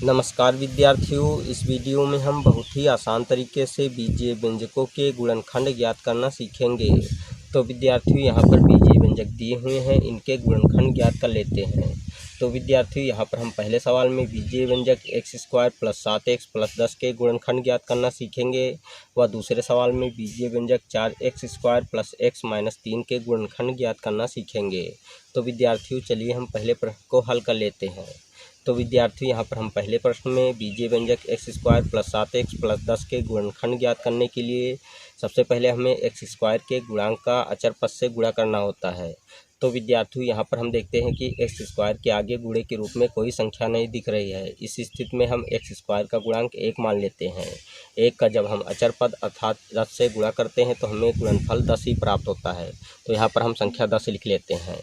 नमस्कार विद्यार्थियों, इस वीडियो में हम बहुत ही आसान तरीके से बीजीय व्यंजकों के गुणनखंड ज्ञात करना सीखेंगे। तो विद्यार्थियों यहाँ पर बीजीय व्यंजक दिए हुए हैं, इनके गुणनखंड ज्ञात कर लेते हैं। तो विद्यार्थियों यहाँ पर हम पहले सवाल में बीजीय व्यंजक x² + 7x + 10 के गुणनखंड ज्ञात करना सीखेंगे व दूसरे सवाल में बीजीय व्यंजक 4x² + x - 3 के गुणनखंड ज्ञात करना सीखेंगे। तो विद्यार्थियों चलिए हम पहले प्रश्न को हल कर लेते हैं। तो विद्यार्थियों यहाँ पर हम पहले प्रश्न में बीजीय व्यंजक x² + 7x + 10 के गुणनखंड ज्ञात करने के लिए सबसे पहले हमें x² के गुणांक का अचर पद से गुणा करना होता है। तो विद्यार्थियों यहाँ पर हम देखते हैं कि x² के आगे गुणे के रूप में कोई संख्या नहीं दिख रही है। इस स्थिति में हम x² का गुणांक 1 मान लेते हैं। 1 का जब हम अचर पद अर्थात 10 से गुणा करते हैं तो हमें गुणनफल 10 ही प्राप्त होता है। तो यहाँ पर हम संख्या 10 लिख लेते हैं।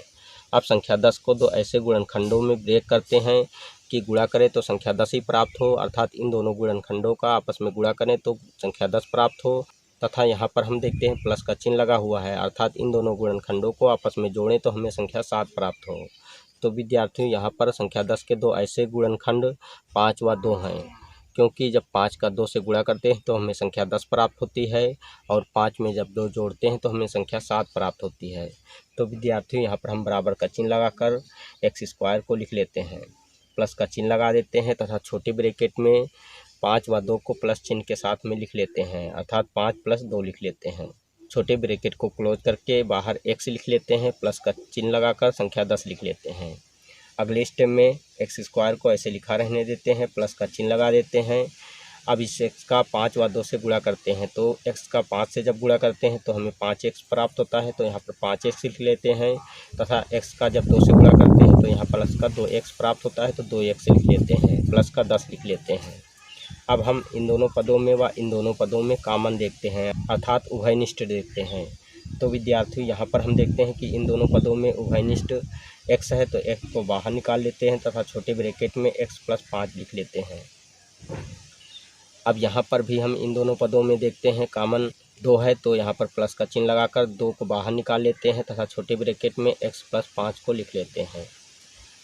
अब संख्या 10 को दो ऐसे गुणनखंडों में ब्रेक करते हैं कि गुणा करें तो संख्या 10 ही प्राप्त हो, अर्थात इन दोनों गुणनखंडों का आपस में गुणा करें तो संख्या 10 प्राप्त हो। तथा यहाँ पर हम देखते हैं प्लस का चिन्ह लगा हुआ है, अर्थात इन दोनों गुणनखंडों को आपस में जोड़ें तो हमें संख्या 7 प्राप्त हो। तो विद्यार्थियों यहाँ पर संख्या 10 के दो ऐसे गुणनखंड 5 व 2 हैं, क्योंकि जब 5 का 2 से गुणा करते हैं तो हमें संख्या 10 प्राप्त होती है और 5 में जब 2 जोड़ते हैं तो हमें संख्या 7 प्राप्त होती है। तो विद्यार्थियों यहाँ पर हम बराबर का चिन्ह लगाकर x² को लिख लेते हैं, प्लस का चिन्ह लगा देते हैं तथा छोटे ब्रैकेट में 5 व 2 को प्लस चिन्ह के साथ में लिख लेते हैं, अर्थात 5 + 2 लिख लेते हैं। छोटे ब्रैकेट को क्लोज करके बाहर x लिख लेते हैं, प्लस का चिन्ह लगाकर संख्या 10 लिख लेते हैं। अगले स्टेप में x² को ऐसे लिखा रहने देते हैं, प्लस का चिन्ह लगा देते हैं। अब इस x का 5 व 2 से गुणा करते हैं तो x का 5 से जब गुणा करते हैं तो हमें 5x प्राप्त होता है, तो यहाँ पर 5x लिख लेते हैं। तथा x का जब 2 से गुणा करते हैं तो यहाँ प्लस का 2x प्राप्त होता है, तो 2x लिख लेते हैं, प्लस का 10 लिख लेते हैं। अब हम इन दोनों पदों में व इन दोनों पदों में कॉमन देखते हैं, अर्थात उभयनिष्ठ देखते हैं। तो विद्यार्थियों यहाँ पर हम देखते हैं कि इन दोनों पदों में उभयनिष्ठ x है, तो x को बाहर निकाल लेते हैं तथा छोटे ब्रैकेट में x + 5 लिख लेते हैं। अब यहाँ पर भी हम इन दोनों पदों में देखते हैं कॉमन 2 है, तो यहाँ पर प्लस का चिन्ह लगाकर 2 को बाहर निकाल लेते हैं तथा छोटे ब्रैकेट में x + 5 को लिख लेते हैं।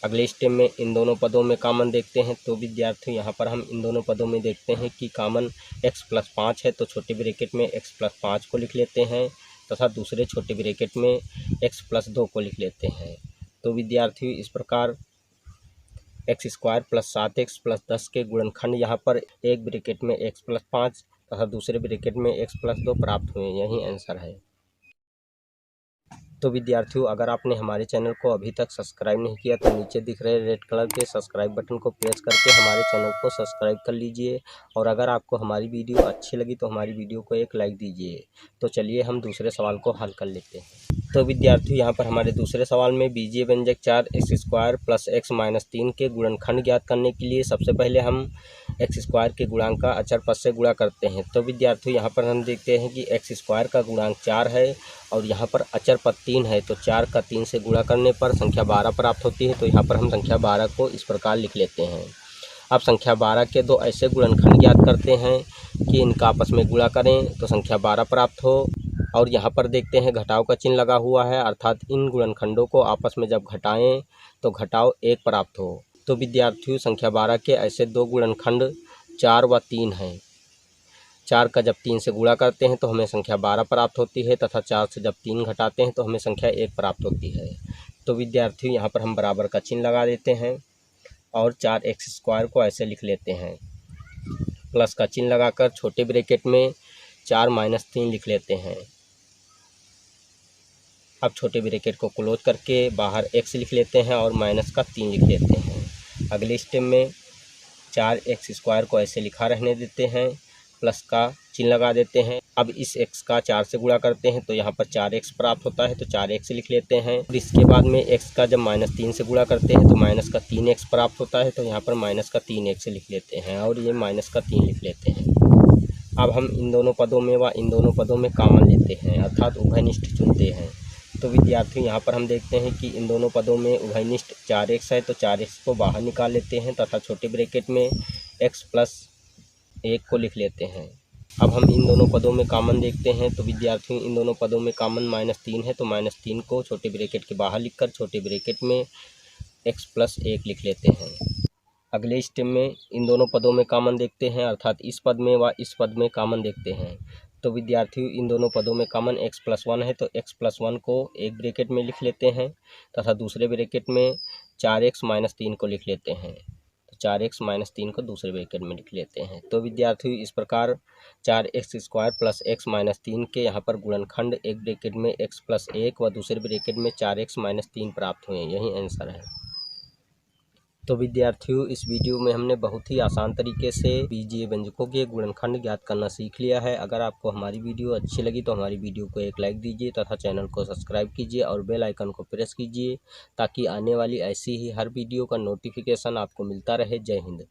अगले स्टेप में इन दोनों पदों में कॉमन देखते हैं। तो विद्यार्थियों यहाँ पर हम इन दोनों पदों में देखते हैं कि कॉमन x + 5 है, तो छोटे ब्रैकेट में x + 5 को लिख लेते हैं तथा दूसरे छोटे ब्रैकेट में x + 2 को लिख लेते हैं। तो विद्यार्थियों इस प्रकार x² + 7x + 10 के गुणनखंड यहाँ पर एक ब्रैकेट में x + 5 तथा दूसरे ब्रैकेट में x + 2 प्राप्त हुए। यही आंसर है। तो विद्यार्थियों अगर आपने हमारे चैनल को अभी तक सब्सक्राइब नहीं किया तो नीचे दिख रहे रेड कलर के सब्सक्राइब बटन को प्रेस करके हमारे चैनल को सब्सक्राइब कर लीजिए। और अगर आपको हमारी वीडियो अच्छी लगी तो हमारी वीडियो को एक लाइक दीजिए। तो चलिए हम दूसरे सवाल को हल कर लेते हैं। तो विद्यार्थियों यहाँ पर हमारे दूसरे सवाल में बीजीय व्यंजक 4x² + x - 3 के गुणनखंड ज्ञात करने के लिए सबसे पहले हम x² के गुणांक का अचर पद से गुणा करते हैं। तो विद्यार्थियों यहाँ पर हम देखते हैं कि x² का गुणांक 4 है और यहाँ पर अचर पद 3 है, तो 4 का 3 से गुणा करने पर संख्या 12 प्राप्त होती है। तो यहाँ पर हम संख्या 12 को इस प्रकार लिख लेते हैं। अब संख्या 12 के दो ऐसे गुणनखंड ज्ञात करते हैं कि इनका आपस में गुणा करें तो संख्या 12 प्राप्त हो। और यहाँ पर देखते हैं घटाव का चिन्ह लगा हुआ है, अर्थात इन गुणनखंडों को आपस में जब घटाएं तो घटाव 1 प्राप्त हो। तो विद्यार्थियों संख्या 12 के ऐसे दो गुणनखंड 4 व 3 हैं। 4 का जब 3 से गुणा करते हैं तो हमें संख्या 12 प्राप्त होती है तथा 4 से जब 3 घटाते हैं तो हमें संख्या 1 प्राप्त होती है। तो विद्यार्थियों यहाँ पर हम बराबर का चिन्ह लगा देते हैं और 4x² को ऐसे लिख लेते हैं, प्लस का चिन्ह लगाकर छोटे ब्रैकेट में 4 - 3 लिख लेते हैं। अब छोटे ब्रैकेट को क्लोज करके बाहर x लिख लेते हैं और माइनस का 3 लिख लेते हैं। अगले स्टेप में 4x² को ऐसे लिखा रहने देते हैं, प्लस का चिन्ह लगा देते हैं। अब इस x का 4 से गुणा करते हैं तो यहाँ पर 4x प्राप्त होता है, तो 4x लिख लेते हैं। और इसके बाद में x का जब -3 से गुणा करते हैं तो माइनस का 3x प्राप्त होता है, तो यहाँ पर माइनस का 3x लिख लेते हैं और ये माइनस का 3 लिख लेते हैं। अब हम इन दोनों पदों में व इन दोनों पदों में कॉमन लेते हैं, अर्थात उभयनिष्ठ चुनते हैं। तो विद्यार्थियों यहाँ पर हम देखते हैं कि इन दोनों पदों में उभयनिष्ठ 4x है, तो 4x को बाहर निकाल लेते हैं तथा छोटे ब्रैकेट में x + 1 को लिख लेते हैं। अब हम इन दोनों पदों में कॉमन देखते हैं। तो विद्यार्थियों इन दोनों पदों में कॉमन -3 है, तो -3 को छोटे ब्रैकेट के बाहर लिखकर छोटे ब्रैकेट में x + 1 लिख लेते हैं। अगले स्टेप में इन दोनों पदों में कॉमन देखते हैं, अर्थात इस पद में व इस पद में कॉमन देखते हैं। तो विद्यार्थियों इन दोनों पदों में कॉमन x+1 है, तो x+1 को एक ब्रैकेट में लिख लेते हैं तथा दूसरे ब्रैकेट में 4x-3 को लिख लेते हैं। तो 4x-3 को दूसरे ब्रैकेट में लिख लेते हैं। तो विद्यार्थियों इस प्रकार 4x² + x-3 के यहाँ पर गुणनखंड एक ब्रैकेट में x+1 व दूसरे ब्रैकेट में 4x-3 प्राप्त हुए। यही आंसर है। तो विद्यार्थियों इस वीडियो में हमने बहुत ही आसान तरीके से बीजीय व्यंजकों के गुणनखंड ज्ञात करना सीख लिया है। अगर आपको हमारी वीडियो अच्छी लगी तो हमारी वीडियो को एक लाइक दीजिए तथा चैनल को सब्सक्राइब कीजिए और बेल आइकन को प्रेस कीजिए ताकि आने वाली ऐसी ही हर वीडियो का नोटिफिकेशन आपको मिलता रहे। जय हिंद।